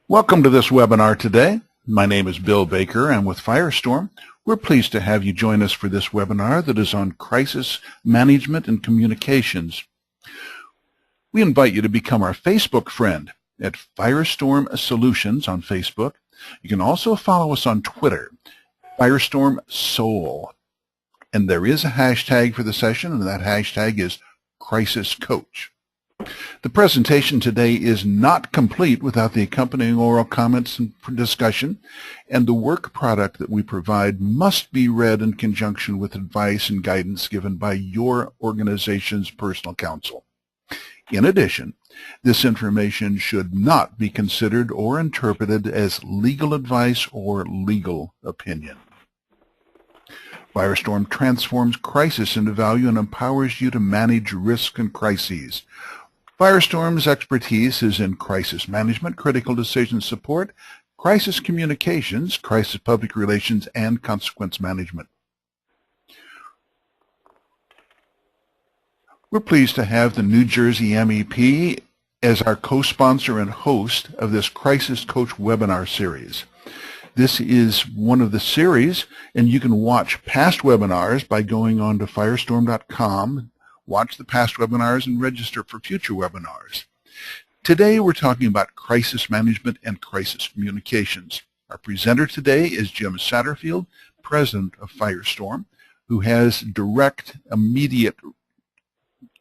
Welcome to this webinar today. My name is Bill Baker. I'm with Firestorm. We're pleased to have you join us for this webinar that is on crisis management and communications. We invite you to become our Facebook friend at Firestorm Solutions on Facebook. You can also follow us on Twitter, Firestorm Soul. And there is a hashtag for the session, and that hashtag is Crisis Coach. The presentation today is not complete without the accompanying oral comments and discussion, and the work product that we provide must be read in conjunction with advice and guidance given by your organization's personal counsel. In addition, this information should not be considered or interpreted as legal advice or legal opinion. Firestorm transforms crisis into value and empowers you to manage risk and crises. Firestorm's expertise is in crisis management, critical decision support, crisis communications, crisis public relations, and consequence management. We're pleased to have the New Jersey MEP as our co-sponsor and host of this Crisis Coach webinar series. This is one of the series, and you can watch past webinars by going on to firestorm.com. Watch the past webinars and register for future webinars. Today we're talking about crisis management and crisis communications. Our presenter today is Jim Satterfield, president of Firestorm, who has direct, immediate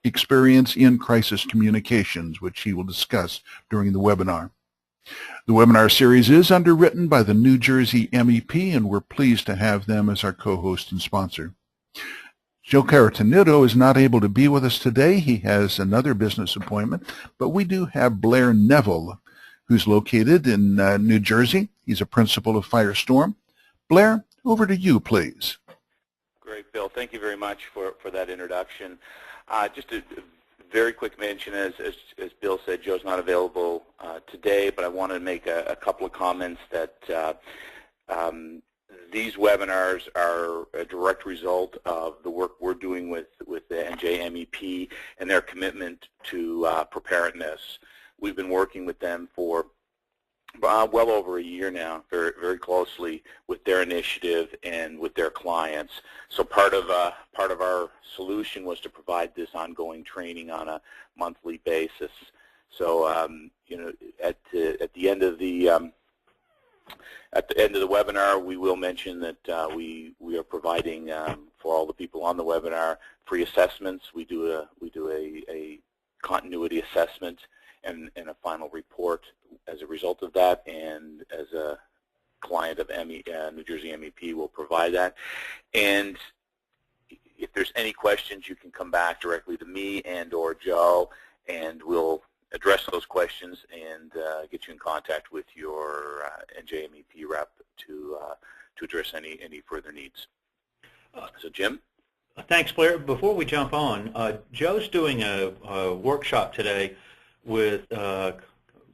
experience in crisis communications, which he will discuss during the webinar. The webinar series is underwritten by the New Jersey MEP, and we're pleased to have them as our co-host and sponsor. Joe Caratanito is not able to be with us today. He has another business appointment, but we do have Blair Neville, who's located in New Jersey. He's a principal of Firestorm. Blair, over to you, please. Great, Bill. Thank you very much for that introduction. Just a very quick mention, as Bill said, Joe's not available today, but I wanted to make a couple of comments that these webinars are a direct result of the work we're doing with the NJMEP and their commitment to preparedness. We've been working with them for well over a year now, very, very closely with their initiative and with their clients. So part of our solution was to provide this ongoing training on a monthly basis. So you know, at the end of the webinar, we will mention that we are providing for all the people on the webinar free assessments. We do a continuity assessment and a final report as a result of that, and as a client of New Jersey MEP will provide that. And if there's any questions, you can come back directly to me and or Joe, and we'll address those questions and get you in contact with your NJMEP rep to address any further needs. So Jim? Thanks, Blair. Before we jump on, Joe's doing a workshop today with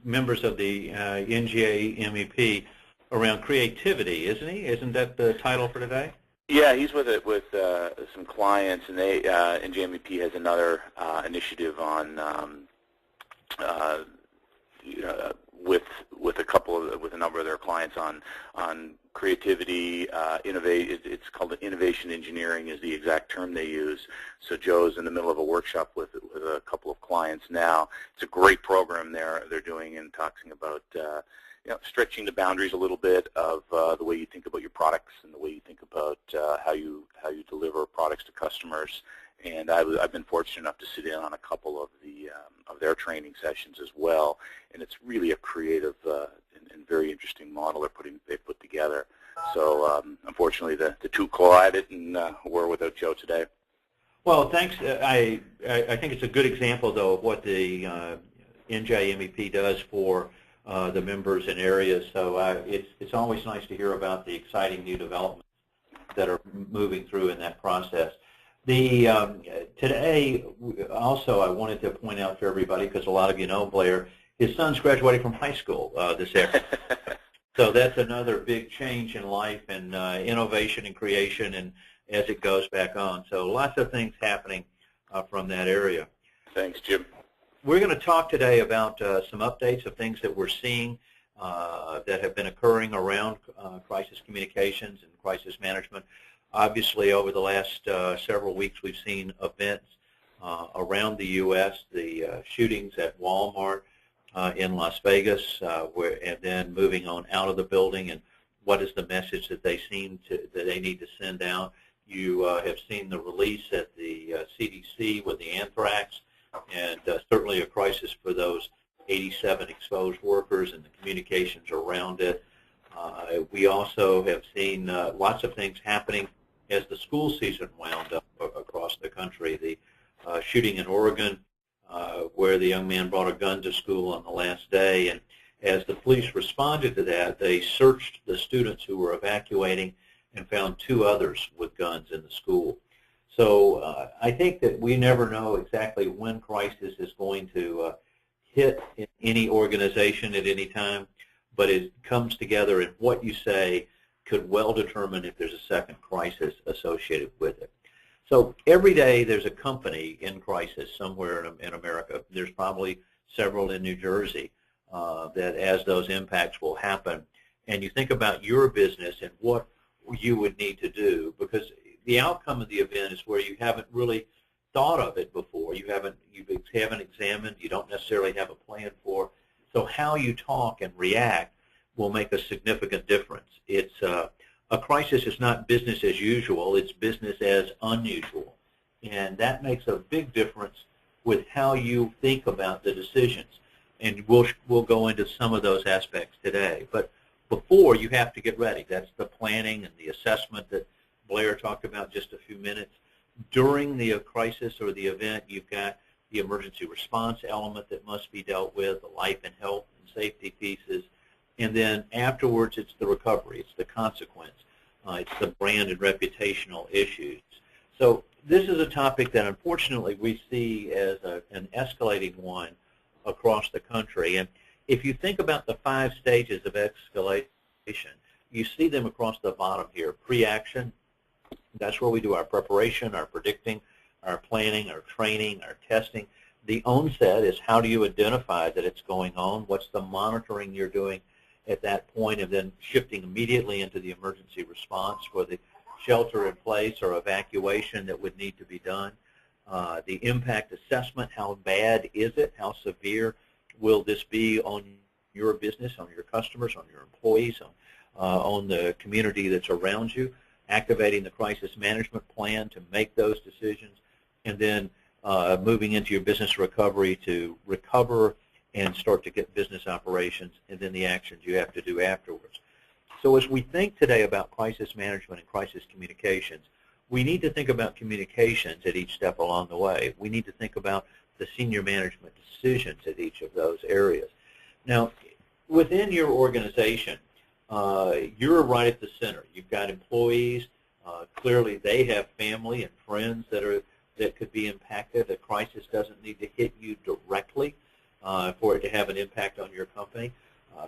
members of the NJMEP around creativity, isn't he? Isn't that the title for today? Yeah, he's with some clients, and NJMEP has another initiative on with a number of their clients on creativity, innovate. It's called innovation engineering is the exact term they use. So Joe's in the middle of a workshop with a couple of clients now. It's a great program they're doing and talking about stretching the boundaries a little bit of the way you think about your products and the way you think about how you deliver products to customers. And I've been fortunate enough to sit in on a couple of their training sessions as well, and it's really a creative and very interesting model they've put together. So unfortunately, the two collided, and we're without Joe today. Well, thanks. I think it's a good example, though, of what the NJMEP does for the members and areas. So it's always nice to hear about the exciting new developments that are moving through in that process. Today, also, I wanted to point out for everybody, because a lot of you know Blair, his son's graduating from high school this afternoon. So that's another big change in life and innovation and creation, and as it goes back on. So lots of things happening from that area. Thanks, Jim. We're going to talk today about some updates of things that we're seeing that have been occurring around crisis communications and crisis management. Obviously, over the last several weeks, we've seen events around the U.S., the shootings at Walmart in Las Vegas, and then moving on out of the building, and what is the message that they need to send out. You have seen the release at the CDC with the anthrax, and certainly a crisis for those 87 exposed workers and the communications around it. We also have seen lots of things happening as the school season wound up across the country. The shooting in Oregon, where the young man brought a gun to school on the last day, and as the police responded to that, they searched the students who were evacuating and found 2 others with guns in the school. So I think that we never know exactly when crisis is going to hit in any organization at any time, but it comes together, and what you say could well determine if there's a second crisis associated with it. So every day there's a company in crisis somewhere in America. There's probably several in New Jersey that as those impacts will happen, and you think about your business and what you would need to do, because the outcome of the event is where you haven't really thought of it before. You haven't examined, you don't necessarily have a plan for. So how you talk and react will make a significant difference. It's a crisis is not business as usual, it's business as unusual. And that makes a big difference with how you think about the decisions. And we'll go into some of those aspects today. But before, you have to get ready. That's the planning and the assessment that Blair talked about just a few minutes. During the crisis or the event, you've got the emergency response element that must be dealt with, the life and health and safety pieces. And then afterwards, it's the recovery, it's the consequence, it's the brand and reputational issues. So this is a topic that unfortunately we see as an escalating one across the country. And if you think about the 5 stages of escalation, you see them across the bottom here. Pre-action, that's where we do our preparation, our predicting, our planning, our training, our testing. The onset is how do you identify that it's going on, what's the monitoring you're doing at that point, and then shifting immediately into the emergency response for the shelter in place or evacuation that would need to be done. The impact assessment, how bad is it, how severe will this be on your business, on your customers, on your employees, on the community that's around you, activating the crisis management plan to make those decisions, and then moving into your business recovery to recover and start to get business operations, and then the actions you have to do afterwards. So as we think today about crisis management and crisis communications, we need to think about communications at each step along the way. We need to think about the senior management decisions at each of those areas. Now, within your organization, you're right at the center. You've got employees. Clearly, they have family and friends that could be impacted. A crisis doesn't need to hit you directly for it to have an impact on your company.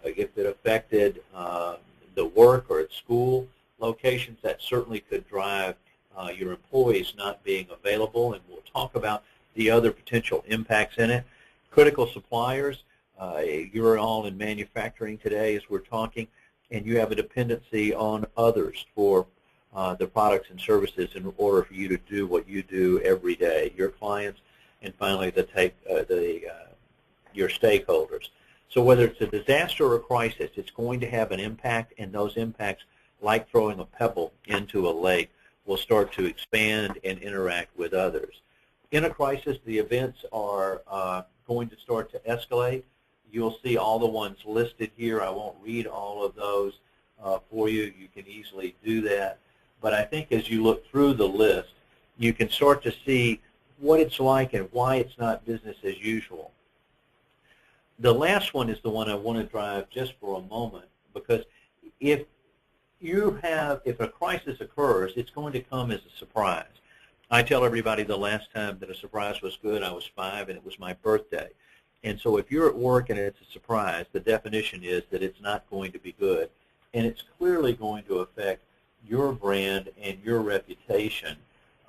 If it affected the work or at school locations, that certainly could drive your employees not being available, and we'll talk about the other potential impacts in it. Critical suppliers, you're all in manufacturing today as we're talking, and you have a dependency on others for the products and services in order for you to do what you do every day, your clients, and finally your stakeholders. So whether it's a disaster or a crisis, it's going to have an impact, and those impacts, like throwing a pebble into a lake, will start to expand and interact with others. In a crisis, the events are going to start to escalate. You'll see all the ones listed here. I won't read all of those for you. You can easily do that. But I think as you look through the list, you can start to see what it's like and why it's not business as usual. The last one is the one I want to drive just for a moment, because if a crisis occurs, it's going to come as a surprise. I tell everybody the last time that a surprise was good, I was 5 and it was my birthday. And so if you're at work and it's a surprise, the definition is that it's not going to be good. And it's clearly going to affect your brand and your reputation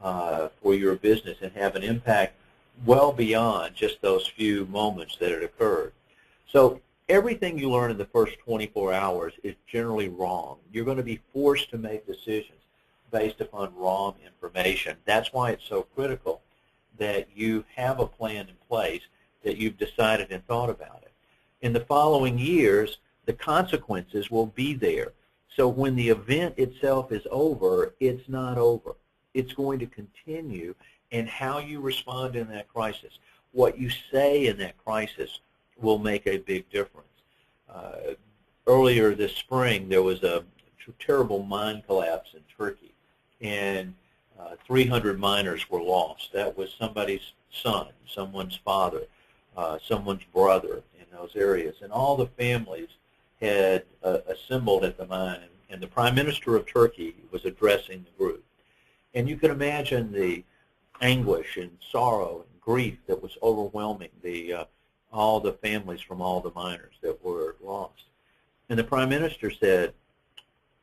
for your business and have an impact well beyond just those few moments that it occurred. So everything you learn in the first 24 hours is generally wrong. You're going to be forced to make decisions based upon wrong information. That's why it's so critical that you have a plan in place, that you've decided and thought about it. In the following years, the consequences will be there. So when the event itself is over, it's not over. It's going to continue, and how you respond in that crisis, what you say in that crisis, will make a big difference. Earlier this spring, there was a terrible mine collapse in Turkey, and 300 miners were lost. That was somebody's son, someone's father, someone's brother in those areas. And all the families had assembled at the mine, and the Prime Minister of Turkey was addressing the group. And you can imagine the anguish and sorrow and grief that was overwhelming all the families from all the miners that were lost. And the Prime Minister said,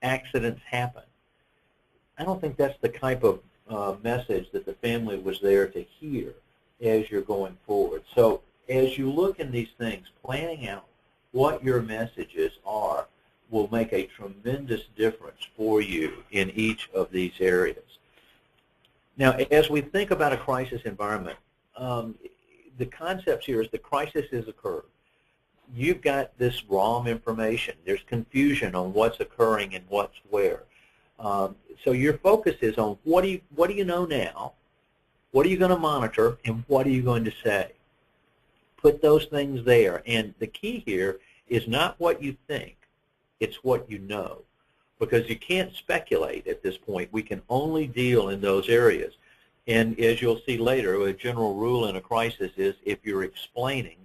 accidents happen. I don't think that's the type of message that the family was there to hear as you're going forward. So as you look in these things, planning out what your messages are will make a tremendous difference for you in each of these areas. Now, as we think about a crisis environment, the concept here is the crisis has occurred. You've got this raw information. There's confusion on what's occurring and what's where. So your focus is on what do you know now, what are you going to monitor, and what are you going to say. Put those things there. And the key here is not what you think, it's what you know. Because you can't speculate at this point. We can only deal in those areas. And as you'll see later, a general rule in a crisis is if you're explaining,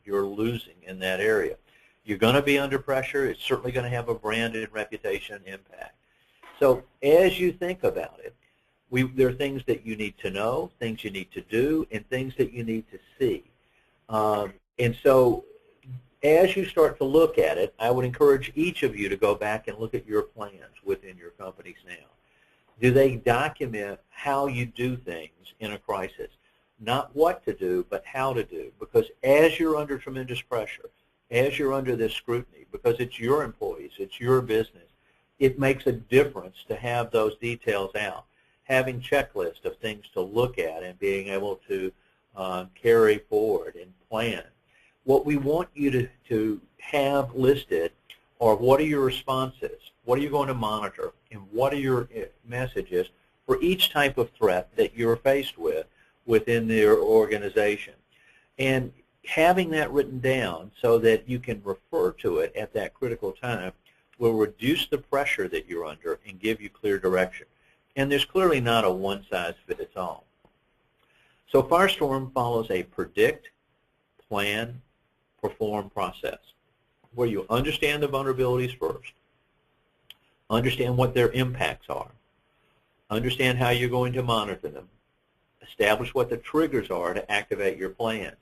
you're losing in that area. You're going to be under pressure. It's certainly going to have a brand and reputation impact. So as you think about it, there are things that you need to know, things you need to do, and things that you need to see. And so as you start to look at it, I would encourage each of you to go back and look at your plans within your companies now. Do they document how you do things in a crisis? Not what to do, but how to do. Because as you're under tremendous pressure, as you're under this scrutiny, because it's your employees, it's your business, it makes a difference to have those details out. Having checklists of things to look at and being able to carry forward and plan. What we want you to have listed are what are your responses, what are you going to monitor, and what are your messages for each type of threat that you're faced with within their organization. And having that written down so that you can refer to it at that critical time will reduce the pressure that you're under and give you clear direction. And there's clearly not a one-size-fits-all. So Firestorm follows a predict, plan, perform process, where you understand the vulnerabilities first, understand what their impacts are, understand how you're going to monitor them, establish what the triggers are to activate your plans.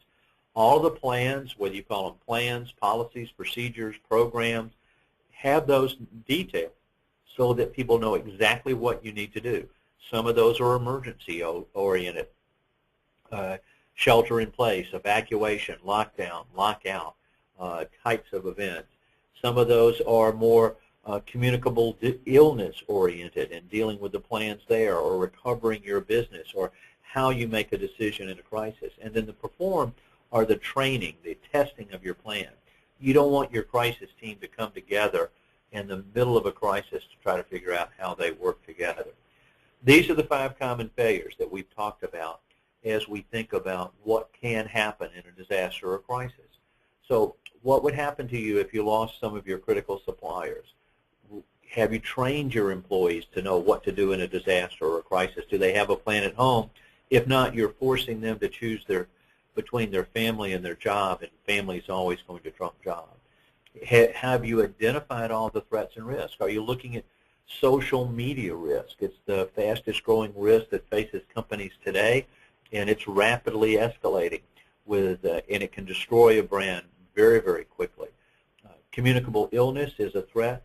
All the plans, whether you call them plans, policies, procedures, programs, have those detailed so that people know exactly what you need to do. Some of those are emergency-oriented, shelter in place, evacuation, lockdown, lockout types of events. Some of those are more communicable illness-oriented and dealing with the plans there, or recovering your business, or how you make a decision in a crisis. And then the perform are the training, the testing of your plan. You don't want your crisis team to come together in the middle of a crisis to try to figure out how they work together. These are the 5 common failures that we've talked about as we think about what can happen in a disaster or crisis. So what would happen to you if you lost some of your critical suppliers? Have you trained your employees to know what to do in a disaster or a crisis? Do they have a plan at home? If not, you're forcing them to choose between their family and their job, and family is always going to trump job. Have you identified all the threats and risks? Are you looking at social media risk? It's the fastest growing risk that faces companies today, and it's rapidly escalating and it can destroy a brand very, very quickly. Communicable illness is a threat.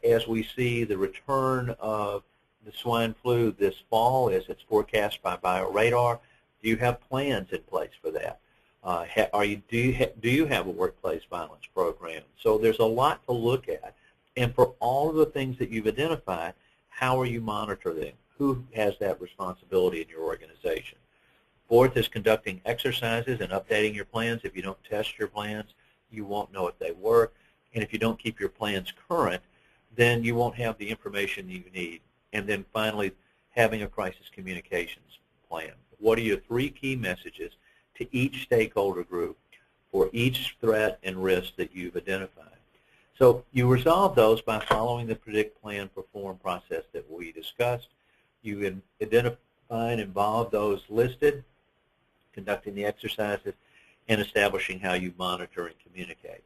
As we see the return of the swine flu this fall, as it's forecast by BioRadar, do you have plans in place for that? Do you have a workplace violence program? So there's a lot to look at. And for all of the things that you've identified, how are you monitoring them? Who has that responsibility in your organization? Fourth is conducting exercises and updating your plans. If you don't test your plans, you won't know if they work. And if you don't keep your plans current, then you won't have the information you need. And then finally, having a crisis communications plan. What are your 3 key messages to each stakeholder group for each threat and risk that you've identified? So you resolve those by following the predict, plan, perform process that we discussed. You identify and involve those listed, conducting the exercises, and establishing how you monitor and communicate.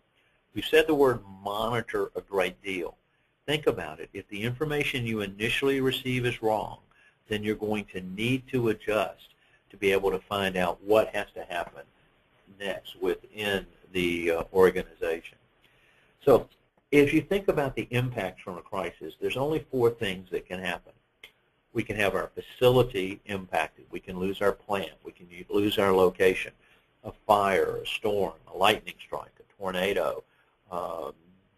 We've said the word monitor a great deal. Think about it. If the information you initially receive is wrong, then you're going to need to adjust to be able to find out what has to happen next within the organization. So if you think about the impacts from a crisis, there's only 4 things that can happen. We can have our facility impacted. We can lose our plant. We can lose our location. A fire, a storm, a lightning strike, a tornado,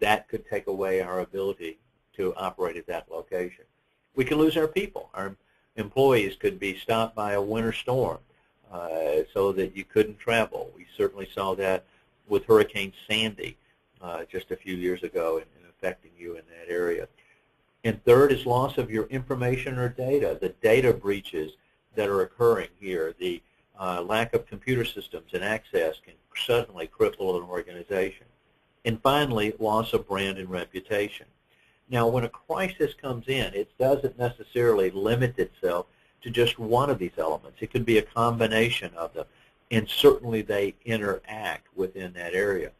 that could take away our ability to operate at that location. We can lose our people. Our employees could be stopped by a winter storm so that you couldn't travel. We certainly saw that with Hurricane Sandy just a few years ago and affecting you in that area. And third is loss of your information or data, the data breaches that are occurring here. The lack of computer systems and access can suddenly cripple an organization. And finally, loss of brand and reputation. Now, when a crisis comes in, it doesn't necessarily limit itself to just one of these elements. It could be a combination of them, and certainly they interact within that area.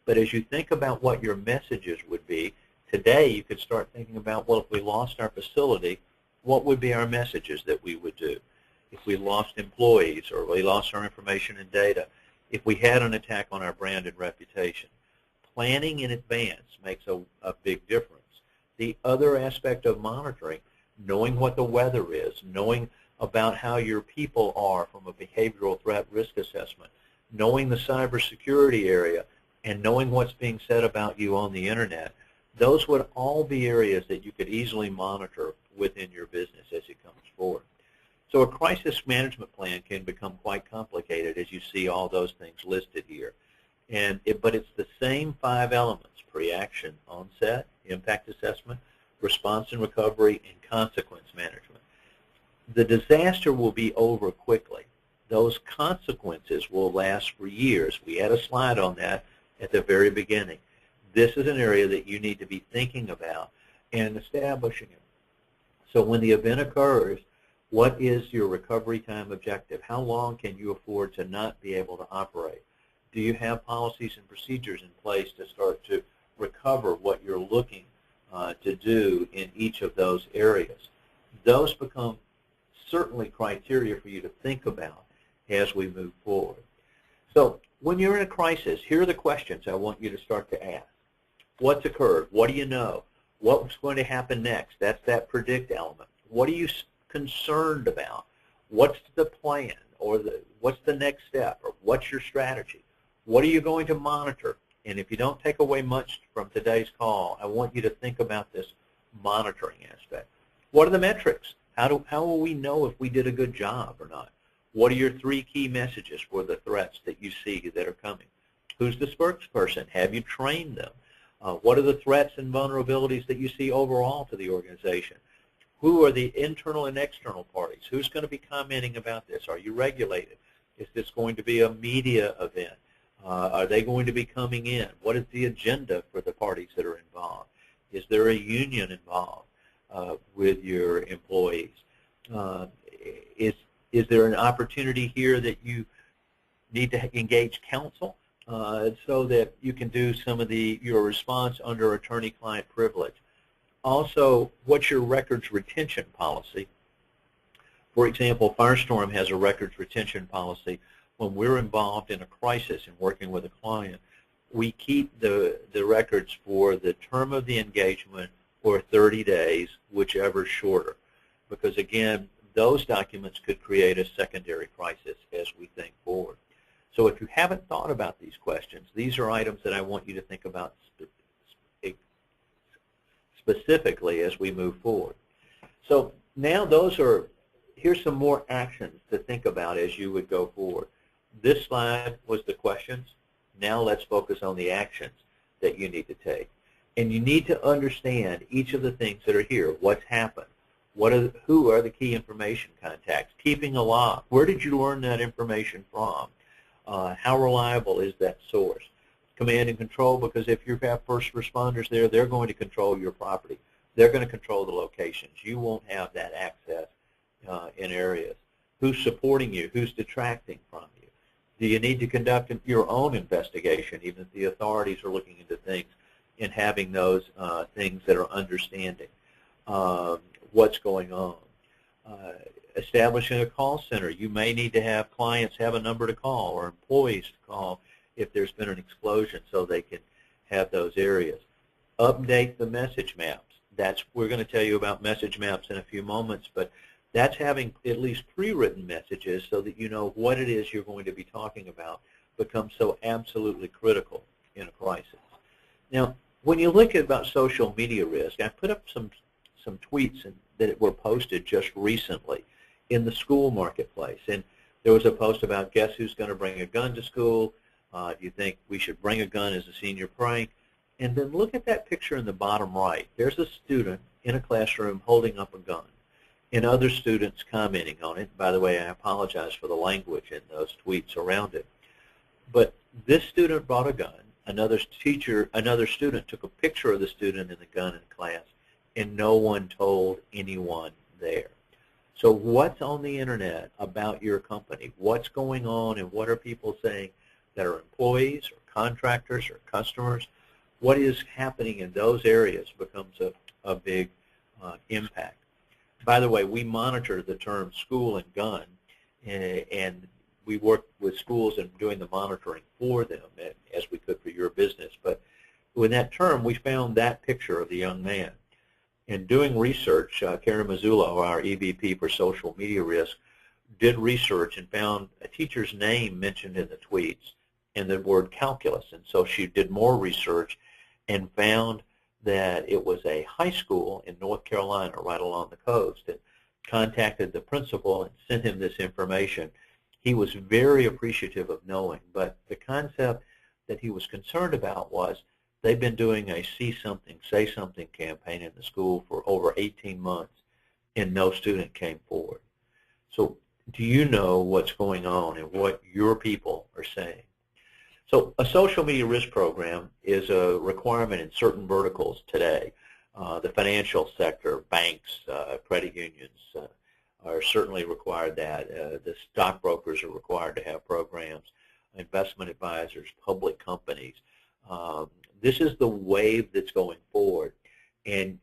But as you think about what your messages would be, today you could start thinking about, well, if we lost our facility, what would be our messages that we would do? If we lost employees or we lost our information and data, if we had an attack on our brand and reputation. Planning in advance makes a big difference. The other aspect of monitoring, knowing what the weather is, knowing about how your people are from a behavioral threat risk assessment, knowing the cybersecurity area, and knowing what's being said about you on the internet, those would all be areas that you could easily monitor within your business as it comes forward. So a crisis management plan can become quite complicated as you see all those things listed here. But it's the same 5 elements: pre-action, onset, impact assessment, response and recovery, and consequence management. The disaster will be over quickly. Those consequences will last for years. We had a slide on that at the very beginning. This is an area that you need to be thinking about and establishing it. So when the event occurs, what is your recovery time objective? How long can you afford to not be able to operate? Do you have policies and procedures in place to start to recover what you're looking to do in each of those areas? Those become certainly criteria for you to think about as we move forward. So when you're in a crisis, here are the questions I want you to start to ask. What's occurred? What do you know? What's going to happen next? That's that predict element. What are you concerned about? What's the plan, or what's the next step, or what's your strategy? What are you going to monitor? And if you don't take away much from today's call, I want you to think about this monitoring aspect. What are the metrics? How will we know if we did a good job or not? What are your 3 key messages for the threats that you see that are coming? Who's the spokesperson? Have you trained them? What are the threats and vulnerabilities that you see overall to the organization? Who are the internal and external parties? Who's going to be commenting about this? Are you regulated? Is this going to be a media event? Are they going to be coming in? What is the agenda for the parties that are involved? Is there a union involved with your employees? Is there an opportunity here that you need to engage counsel so that you can do some of your response under attorney-client privilege? Also, what's your records retention policy? For example, Firestorm has a records retention policy. When we're involved in a crisis and working with a client, we keep the records for the term of the engagement or 30 days, whichever is shorter. Because again, those documents could create a secondary crisis as we think forward. So if you haven't thought about these questions, these are items that I want you to think about specifically as we move forward. So now here's some more actions to think about as you would go forward. This slide was the questions. Now let's focus on the actions that you need to take. And you need to understand each of the things that are here. What's happened? Who are the key information contacts? Keeping a log. Where did you learn that information from? How reliable is that source? Command and control, because if you have first responders there, they're going to control your property. They're going to control the locations. You won't have that access in areas. Who's supporting you? Who's detracting from you? Do you need to conduct your own investigation, even if the authorities are looking into things, and having those things that are understanding what's going on? Establishing a call center. You may need to have clients have a number to call or employees to call if there's been an explosion so they can have those areas. Update the message maps. We're going to tell you about message maps in a few moments, but that's having at least pre-written messages so that you know what it is you're going to be talking about becomes so absolutely critical in a crisis. Now, when you look at about social media risk, I put up some tweets that were posted just recently in the school marketplace. And there was a post about, guess who's going to bring a gun to school? Do you think we should bring a gun as a senior prank? And then look at that picture in the bottom right. There's a student in a classroom holding up a gun, and other students commenting on it. By the way, I apologize for the language in those tweets around it. But this student brought a gun. Another student took a picture of the student and the gun in class, and no one told anyone there. So what's on the internet about your company? What's going on, and what are people saying that are employees or contractors or customers? What is happening in those areas becomes a big impact. By the way, we monitor the term school and gun, and we work with schools and doing the monitoring for them as we could for your business. But with that term, we found that picture of the young man. In doing research, Karen Mazzullo, our EVP for social media risk, did research and found a teacher's name mentioned in the tweets and the word calculus. And so she did more research and found that it was a high school in North Carolina right along the coast, and contacted the principal and sent him this information. He was very appreciative of knowing, but the concept that he was concerned about was they've been doing a see something, say something campaign in the school for over 18 months, and no student came forward. So do you know what's going on and what your people are saying? So a social media risk program is a requirement in certain verticals today. The financial sector, banks, credit unions are certainly required that. The stockbrokers are required to have programs, investment advisors, public companies. This is the wave that's going forward, and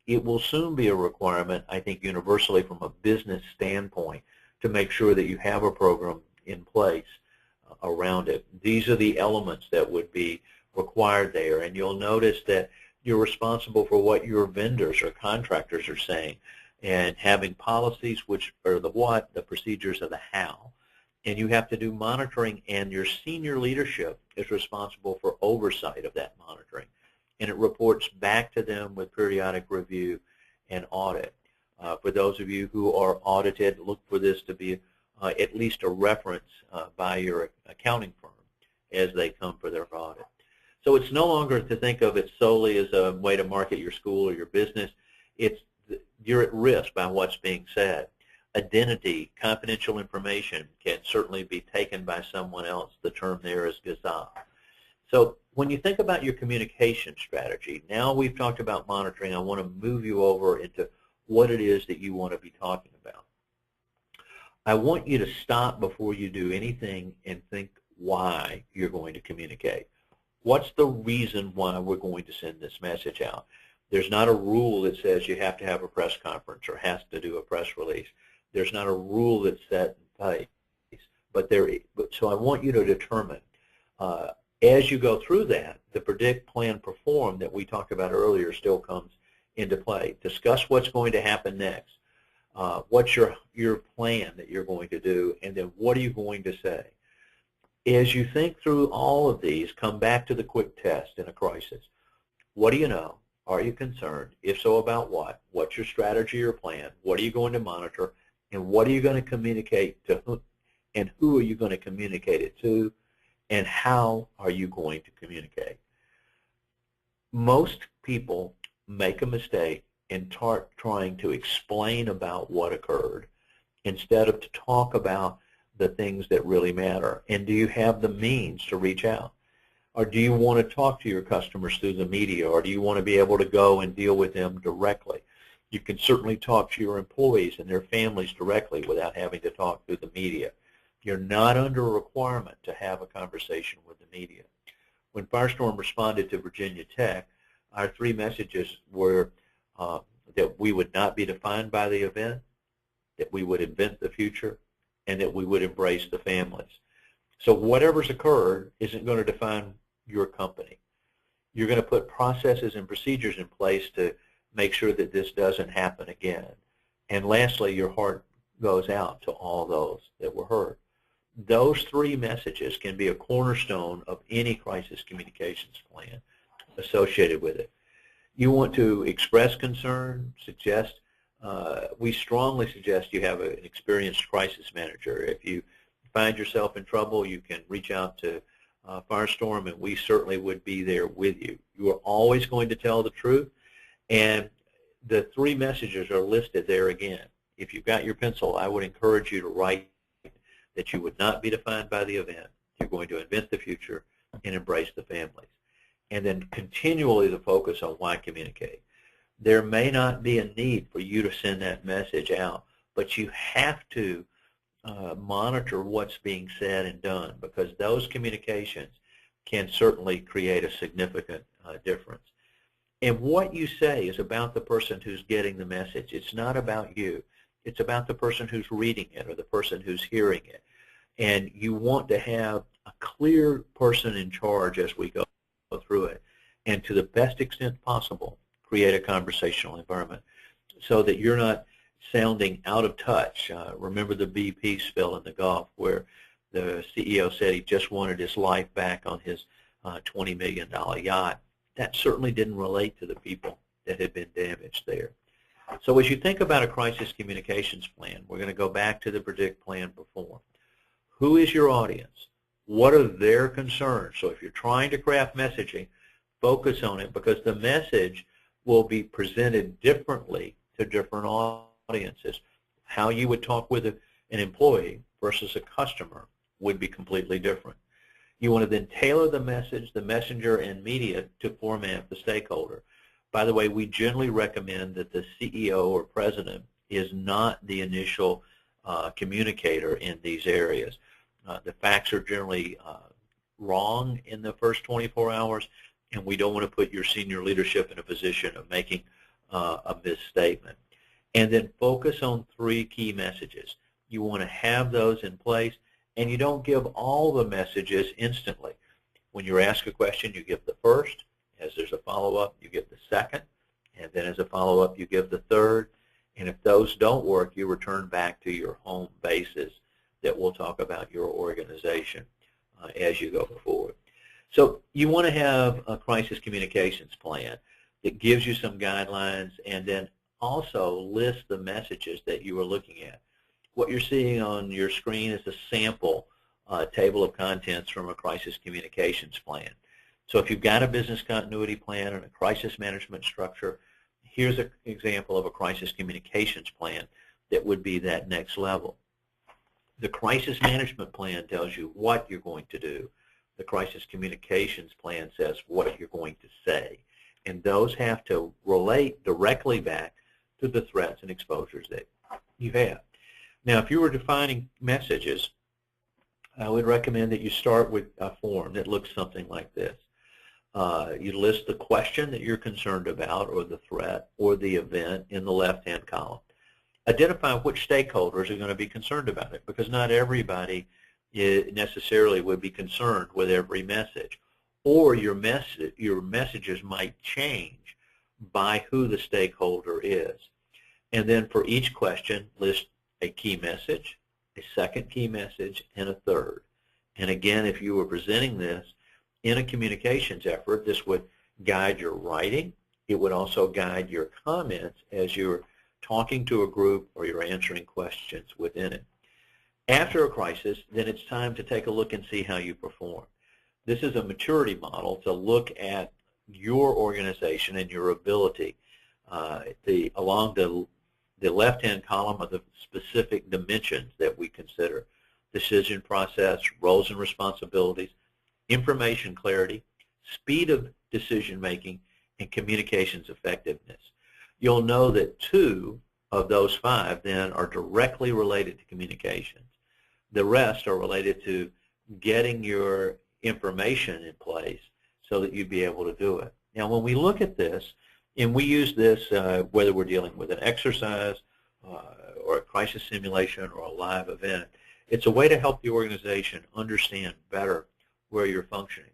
it will soon be a requirement, I think, universally from a business standpoint to make sure that you have a program in place around it. These are the elements that would be required there, and you'll notice that you're responsible for what your vendors or contractors are saying, and having policies which are the what, the procedures are the how, and you have to do monitoring, and your senior leadership is responsible for oversight of that monitoring, and it reports back to them with periodic review and audit. For those of you who are audited, look for this to be at least a reference by your accounting firm as they come for their audit. So it's no longer to think of it solely as a way to market your school or your business. You're at risk by what's being said. Identity, confidential information can certainly be taken by someone else. The term there is gazette. So when you think about your communication strategy, now we've talked about monitoring, I want to move you over into what it is that you want to be talking about. I want you to stop before you do anything and think why you're going to communicate. What's the reason why we're going to send this message out? There's not a rule that says you have to have a press conference or has to do a press release. There's not a rule that's set in place. So I want you to determine, as you go through that, the predict, plan, perform that we talked about earlier still comes into play. Discuss what's going to happen next. What's your plan that you're going to do, and then what are you going to say? As you think through all of these, come back to the quick test in a crisis. What do you know? Are you concerned? If so, about what? What's your strategy or plan? What are you going to monitor? And what are you going to communicate to whom? And who are you going to communicate it to? And how are you going to communicate? Most people make a mistake and start trying to explain about what occurred instead of to talk about the things that really matter. And do you have the means to reach out? Or do you want to talk to your customers through the media? Or do you want to be able to go and deal with them directly? You can certainly talk to your employees and their families directly without having to talk through the media. You're not under a requirement to have a conversation with the media. When Firestorm responded to Virginia Tech, our 3 messages were that we would not be defined by the event, that we would invent the future, and that we would embrace the families. So whatever's occurred isn't going to define your company. You're going to put processes and procedures in place to make sure that this doesn't happen again. And lastly, your heart goes out to all those that were hurt. Those 3 messages can be a cornerstone of any crisis communications plan associated with it. You want to express concern, we strongly suggest you have an experienced crisis manager. If you find yourself in trouble, you can reach out to Firestorm, and we certainly would be there with you. You are always going to tell the truth, and the 3 messages are listed there again. If you've got your pencil, I would encourage you to write that you would not be defined by the event. You're going to invent the future and embrace the families. And then continually to focus on why communicate. There may not be a need for you to send that message out, but you have to monitor what's being said and done, because those communications can certainly create a significant difference. And what you say is about the person who's getting the message. It's not about you. It's about the person who's reading it or the person who's hearing it. And you want to have a clear person in charge as we go through it, and to the best extent possible, create a conversational environment so that you're not sounding out of touch. Remember the BP spill in the Gulf where the CEO said he just wanted his life back on his $20 million yacht. That certainly didn't relate to the people that had been damaged there. So as you think about a crisis communications plan, we're going to go back to the predict, plan, perform. Who is your audience? What are their concerns? So if you're trying to craft messaging, focus on it, because the message will be presented differently to different audiences. How you would talk with an employee versus a customer would be completely different. You want to then tailor the message, the messenger, and media to format the stakeholder. By the way, we generally recommend that the CEO or president is not the initial communicator in these areas. The facts are generally wrong in the first 24 hours, and we don't want to put your senior leadership in a position of making a misstatement. And then focus on 3 key messages. You want to have those in place, and you don't give all the messages instantly. When you're asked a question, you give the first. As there's a follow-up, you give the second. And then as a follow-up, you give the third. And if those don't work, you return back to your home bases that will talk about your organization as you go forward. So you want to have a crisis communications plan that gives you some guidelines and then also lists the messages that you are looking at. What you're seeing on your screen is a sample table of contents from a crisis communications plan. So if you've got a business continuity plan and a crisis management structure, here's an example of a crisis communications plan that would be that next level. The crisis management plan tells you what you're going to do. The crisis communications plan says what you're going to say. And those have to relate directly back to the threats and exposures that you have. Now, if you were defining messages, I would recommend that you start with a form that looks something like this. You list the question that you're concerned about, or the threat, or the event in the left-hand column. Identify which stakeholders are going to be concerned about it, because not everybody necessarily would be concerned with every message. Or your messages might change by who the stakeholder is. And then for each question, list a key message, a second key message, and a third. And again, if you were presenting this in a communications effort, this would guide your writing. It would also guide your comments as you're talking to a group or you're answering questions within it. After a crisis, then it's time to take a look and see how you perform. This is a maturity model to look at your organization and your ability. Along the left-hand column are the specific dimensions that we consider: decision process, roles and responsibilities, information clarity, speed of decision-making, and communications effectiveness. You'll know that 2 of those 5 then are directly related to communications. The rest are related to getting your information in place so that you'd be able to do it. Now, when we look at this, and we use this whether we're dealing with an exercise or a crisis simulation or a live event, it's a way to help the organization understand better where you're functioning.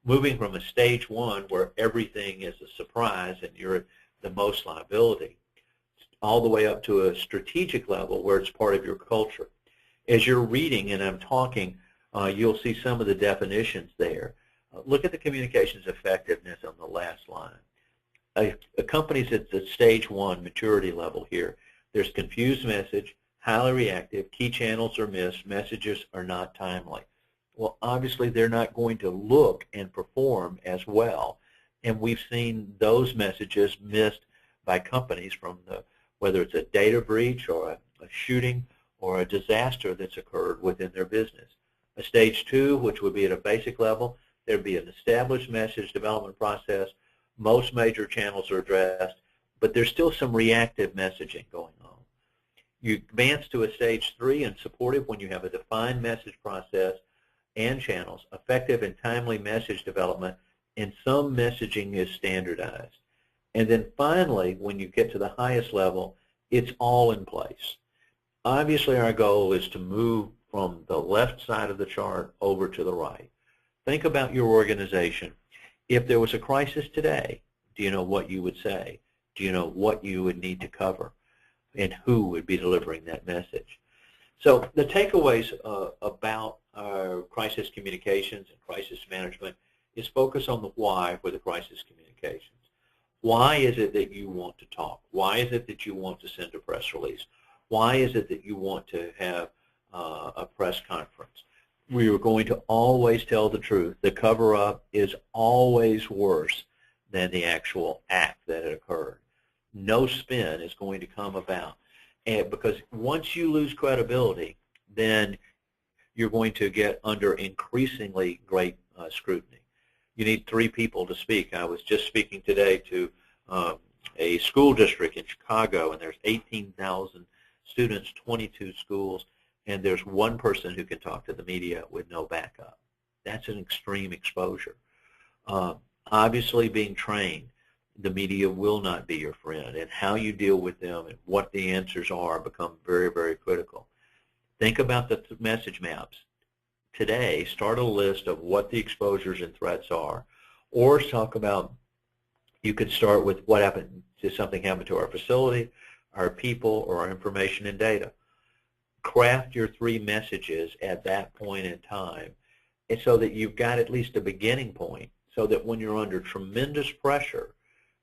Moving from a stage 1 where everything is a surprise and you're the most liability, all the way up to a strategic level where it's part of your culture. As you're reading and I'm talking, you'll see some of the definitions there. Look at the communications effectiveness on the last line. A company's at the stage 1 maturity level here. There's confused message, highly reactive, key channels are missed, messages are not timely. Well, obviously they're not going to look and perform as well, and we've seen those messages missed by companies from whether it's a data breach or a shooting or a disaster that's occurred within their business. A stage 2, which would be at a basic level, there'd be an established message development process. Most major channels are addressed, but there's still some reactive messaging going on. You advance to a stage 3 and supportive when you have a defined message process and channels, effective and timely message development, and some messaging is standardized. And then finally, when you get to the highest level, it's all in place. Obviously, our goal is to move from the left side of the chart over to the right. Think about your organization. If there was a crisis today, do you know what you would say? Do you know what you would need to cover? And who would be delivering that message? So the takeaways about our crisis communications and crisis management is focus on the why for the crisis communications. Why is it that you want to talk? Why is it that you want to send a press release? Why is it that you want to have a press conference? We are going to always tell the truth. The cover-up is always worse than the actual act that occurred. No spin is going to come about. And because once you lose credibility, then you're going to get under increasingly great scrutiny. You need 3 people to speak. I was just speaking today to a school district in Chicago, and there's 18,000 students, 22 schools, and there's 1 person who can talk to the media with no backup. That's an extreme exposure. Obviously, being trained, the media will not be your friend, and how you deal with them and what the answers are become very, very critical. Think about the message maps. Today, start a list of what the exposures and threats are, or talk about, you could start with what happened, did something happen to our facility, our people, or our information and data. Craft your 3 messages at that point in time, and so that you've got at least a beginning point, so that when you're under tremendous pressure,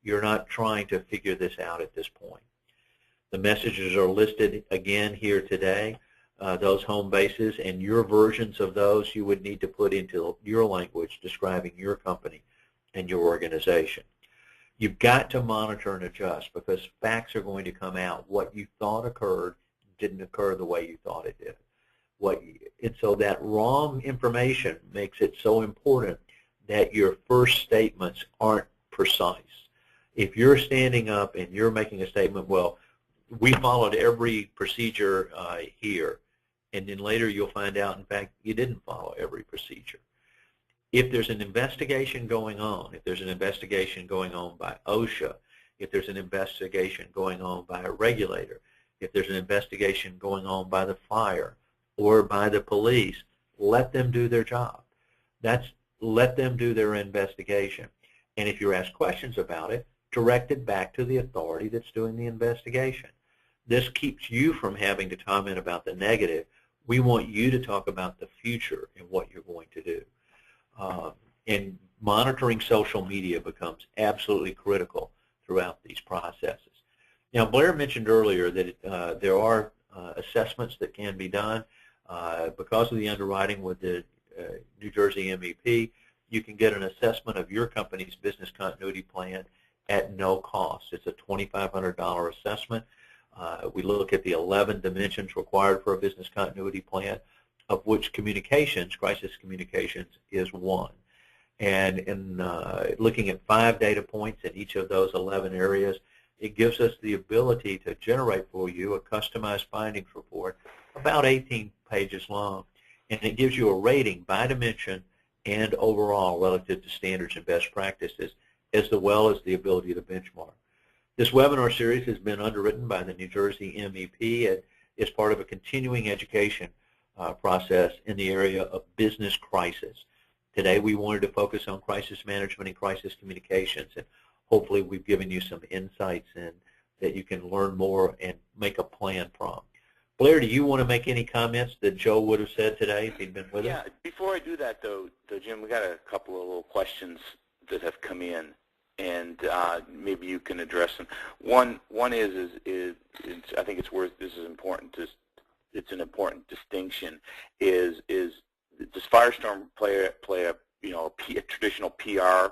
you're not trying to figure this out at this point. The messages are listed again here today, those home bases, and your versions of those you would need to put into your language describing your company and your organization. You've got to monitor and adjust because facts are going to come out. What you thought occurred didn't occur the way you thought it did. And so that wrong information makes it so important that your first statements aren't precise. If you're standing up and you're making a statement, well, we followed every procedure here, and then later you'll find out, in fact, you didn't follow every procedure. If there's an investigation going on, if there's an investigation going on by OSHA, if there's an investigation going on by a regulator, if there's an investigation going on by the fire or by the police, let them do their job. Let them do their investigation. And if you're asked questions about it, direct it back to the authority that's doing the investigation. This keeps you from having to comment about the negative We want you to talk about the future and what you're going to do. And monitoring social media becomes absolutely critical throughout these processes. Now, Blair mentioned earlier that there are assessments that can be done. Because of the underwriting with the New Jersey MEP, you can get an assessment of your company's business continuity plan at no cost. It's a $2,500 assessment. We look at the 11 dimensions required for a business continuity plan, of which communications, crisis communications, is one. And in looking at 5 data points in each of those 11 areas, it gives us the ability to generate for you a customized findings report about 18 pages long. And it gives you a rating by dimension and overall relative to standards and best practices, as well as the ability to benchmark. This webinar series has been underwritten by the New Jersey MEP and is part of a continuing education process in the area of business crisis. Today we wanted to focus on crisis management and crisis communications, and hopefully we've given you some insights in that you can learn more and make a plan from. Blair, do you want to make any comments that Joe would have said today if he'd been with us? Yeah, before I do that, though, Jim, we got a couple of little questions that have come in, and maybe you can address them. One is I think it's worth, this is important, it's an important distinction, is does Firestorm play a a traditional PR,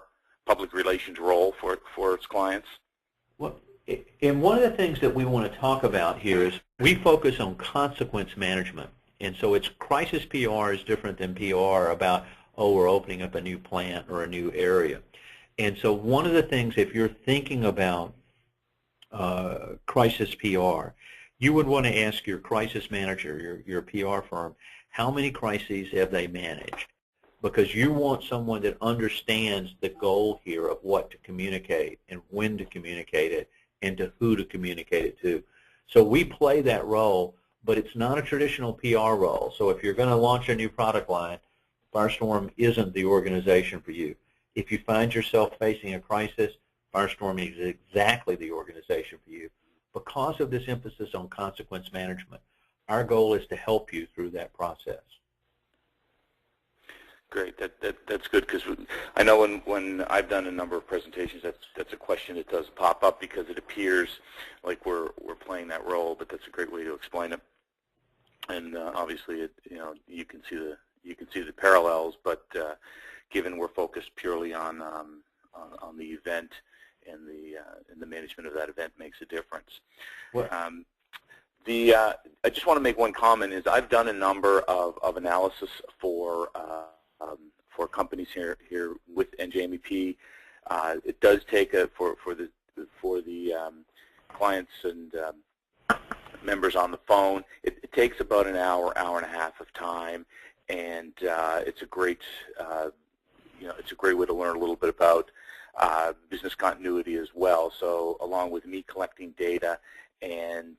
public relations role for its clients? Well, and one of the things that we want to talk about here is we focus on consequence management. And so it's crisis PR is different than PR about, oh, we're opening up a new plant or a new area. And so one of the things, if you're thinking about crisis PR, you would want to ask your crisis manager, your PR firm, how many crises have they managed? Because you want someone that understands the goal here of what to communicate and when to communicate it and to who to communicate it to. So we play that role, but it's not a traditional PR role. So if you're going to launch a new product line, Firestorm isn't the organization for you. If you find yourself facing a crisis, Firestorm is exactly the organization for you. Because of this emphasis on consequence management, our goal is to help you through that process. Great, that's good, because I know when I've done a number of presentations, that's a question that does pop up because it appears like we're playing that role, but that's a great way to explain it. And obviously, you can see the parallels, but given we're focused purely on the event and the management of that event makes a difference. I just want to make one comment. Is I've done a number of analysis for companies here with NJMEP. It does take for the clients and members on the phone. It takes about an hour and a half of time, and it's a great it's a great way to learn a little bit about business continuity as well. So along with me collecting data and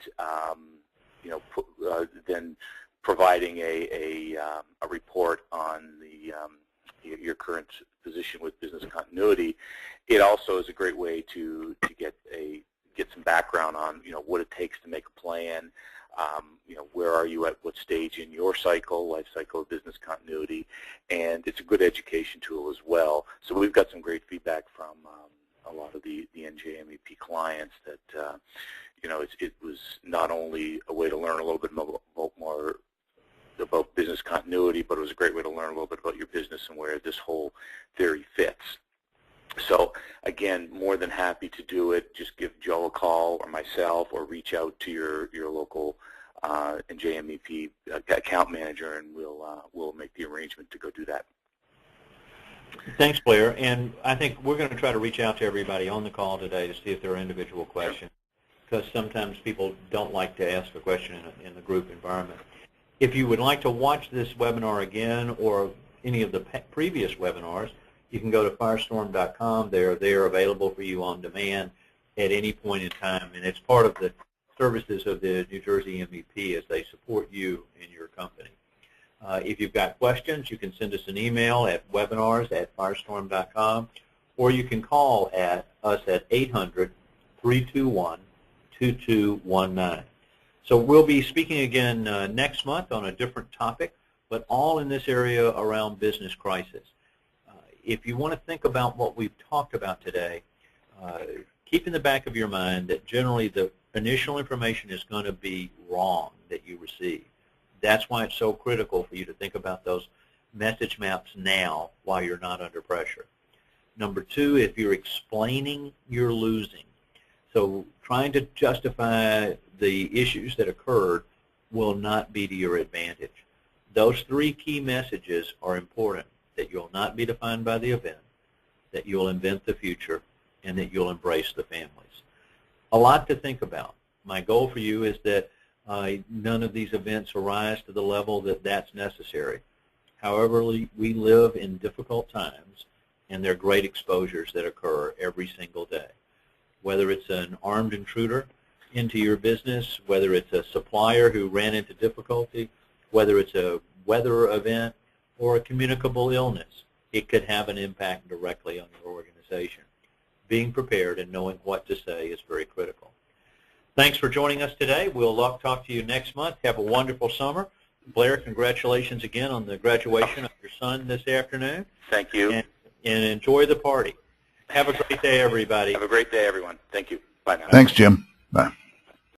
then providing a report on your current position with business continuity, it also is a great way to get some background on what it takes to make a plan. Where are you at what stage in your life cycle of business continuity, and it's a good education tool as well. So we've got some great feedback from a lot of the NJMEP clients that it was not only a way to learn a little bit more about business continuity, but it was a great way to learn a little bit about your business and where this whole theory fits. So again, more than happy to do it. Just give Joe a call or myself, or reach out to your local NJMEP account manager, and we'll make the arrangement to go do that. Thanks, Blair. And I think we're going to try to reach out to everybody on the call today to see if there are individual questions, because sometimes people don't like to ask a question in the group environment. If you would like to watch this webinar again or any of the previous webinars, you can go to firestorm.com. They're available for you on demand at any point in time, and it's part of the services of the New Jersey MEP as they support you in your company. If you've got questions, you can send us an email at webinars@firestorm.com, or you can call us at 800-321-2219. So we'll be speaking again next month on a different topic, but all in this area around business crisis. If you want to think about what we've talked about today, keep in the back of your mind that generally the initial information is going to be wrong that you receive. That's why it's so critical for you to think about those message maps now while you're not under pressure. Number two, if you're explaining, you're losing. So trying to justify the issues that occurred will not be to your advantage. Those three key messages are important: that you'll not be defined by the event, that you'll invent the future, and that you'll embrace the families. A lot to think about. My goal for you is that none of these events arise to the level that that's necessary. However, we live in difficult times, and there are great exposures that occur every single day. Whether it's an armed intruder into your business, whether it's a supplier who ran into difficulty, whether it's a weather event or a communicable illness, it could have an impact directly on your organization. Being prepared and knowing what to say is very critical. Thanks for joining us today. We'll talk to you next month. Have a wonderful summer. Blair, congratulations again on the graduation of your son this afternoon. Thank you. And enjoy the party. Have a great day, everybody. Have a great day, everyone. Thank you. Bye now. Thanks, Jim. Bye.